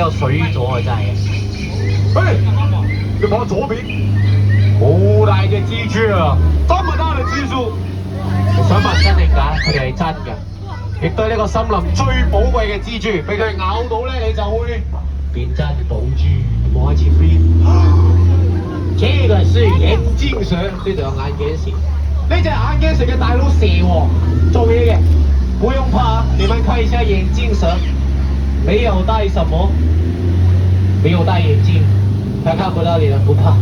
有水咗啊！真係。哎，你望左邊，好大隻蜘蛛啊！這麼大嘅蜘蛛，我想問真定假？佢哋係真㗎，亦都係呢個森林最寶貴嘅蜘蛛，俾佢咬到咧，你就會變真寶珠。望喺前邊，這個是眼鏡蛇，呢度有眼鏡蛇。呢隻眼鏡蛇嘅大佬蛇王做嘢嘅，不用怕。你們看一下眼鏡蛇，沒有戴什麼，沒有戴眼鏡，他看不到你的，不怕。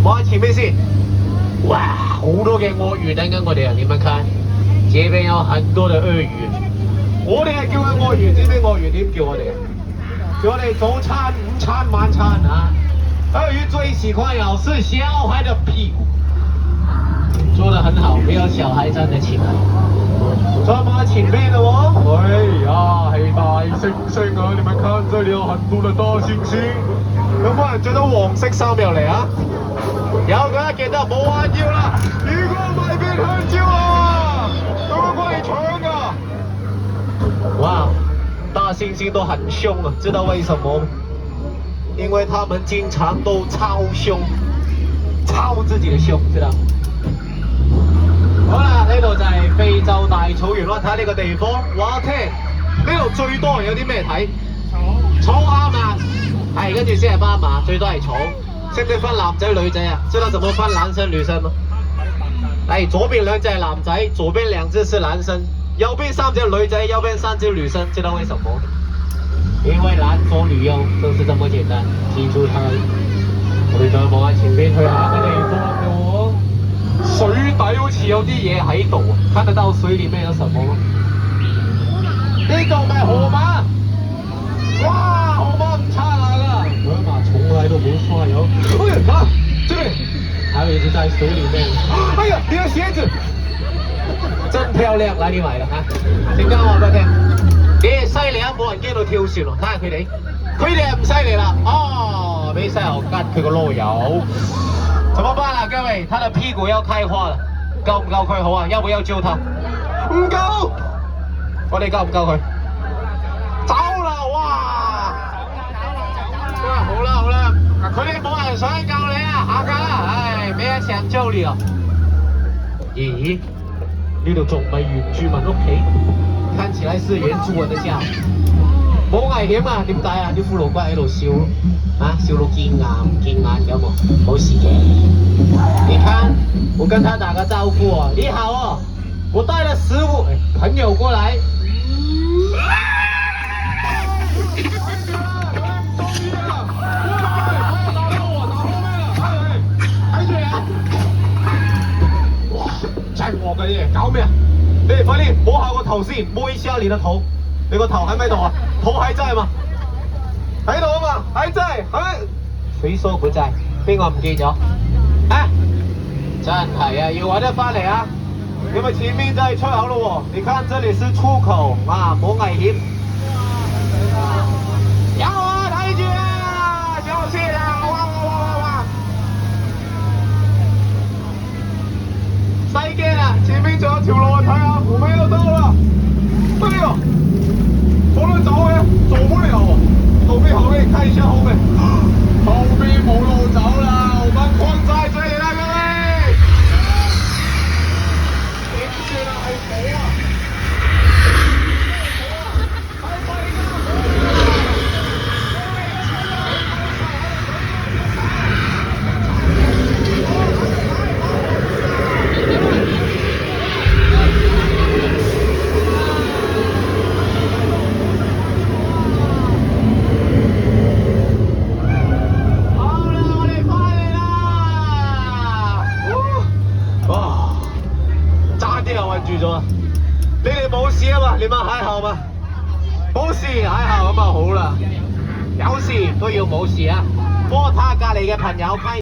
望喺前面先。哇，好多嘅鱷魚等緊我哋啊！你們看，這邊有很多嘅鱷魚。我哋係叫佢鱷魚，知唔知鱷魚點叫我哋啊？叫我哋早餐、午餐、晚餐啊！鱷魚最喜歡咬是小孩的屁股，做得很好，沒有小孩站得起來。再望下前面的喎，哎呀，係大猩猩啊！你們看，這裡有很多的大猩猩。有冇人着到黃色衫入嚟啊？有嘅，記得冇彎腰啦。如果唔係變香蕉啊，都會過嚟搶㗎。哇，大猩猩都很兇啊，知道為什麼嗎？因為他們經常都超兇，超自己的兇，知道？好啦，呢度就係非洲大草原啦，睇呢個地方，話聽呢度最多人有啲咩睇？草啱啦，係跟住先係斑馬，最多係草。識唔識分男仔女仔啊？知道怎麼分男生女生嗎？嚟，左邊兩隻係男仔，左邊兩隻是男生，右邊三隻女仔，右邊三隻女生，知道為什麼？因為男左女右，就是這麼簡單，記住它。我哋再望下前邊去下個地方嘅喎，水底好似有啲嘢喺度啊！看得到水裡面有什麼嗎？呢個咪河馬，哇，河馬唔差下㗎，河馬從來都冇刷油。哎呀，啊，這邊還有一隻在水裡面。哎呀，你的鞋子真漂亮，哪裡買的啊？陣間我話俾你聽。咦，犀利啊！冇人驚到跳船喎，睇下佢哋，佢哋係唔犀利啦。哦，俾犀牛吉佢個囉柚，怎麼辦啊？各位，他的屁股要開花了，夠唔夠佢好啊？要不要救他？唔夠，我哋夠唔夠佢？走啦！哇！哇，好啦好啦，佢哋冇人想救你啊，下架啦！唉，沒人想救你啊。咦？呢度仲唔係原住民屋企？看起來是原住民的家，冇危險啊？點解啊？啲骷髏骨喺度笑咯，啊，笑到見牙唔見眼咁喎，冇事嘅。你看，我跟他打個招呼哦，你好哦，我帶了食物，朋友過來。哇，真惡嘅嘢，搞咩啊？你哋快啲摸下個頭先，摸一下你的頭。你個頭喺咪度啊？頭還在嘛？喺度啊嘛，還在，喺。誰說不在？邊個唔見咗？啊！真係啊，要揾得翻嚟啊！你們前面就係出口咯喎，你看這裡是出口啊，冇危險。有啊，睇住啊，小心啊！哇哇哇哇哇！使驚啊！前面仲有條路睇下，後尾就到啦。哎呀，冇得走嘅，走不了。後面，看一下後面，後面冇路走啦，我們困在這裡啦，各位。點算啊？係冇啊！住咗，你哋冇事啊嘛？你們還好嗎？冇事，還好咁啊好啦。有事都要冇事啊。幫我睇下隔離嘅朋友批。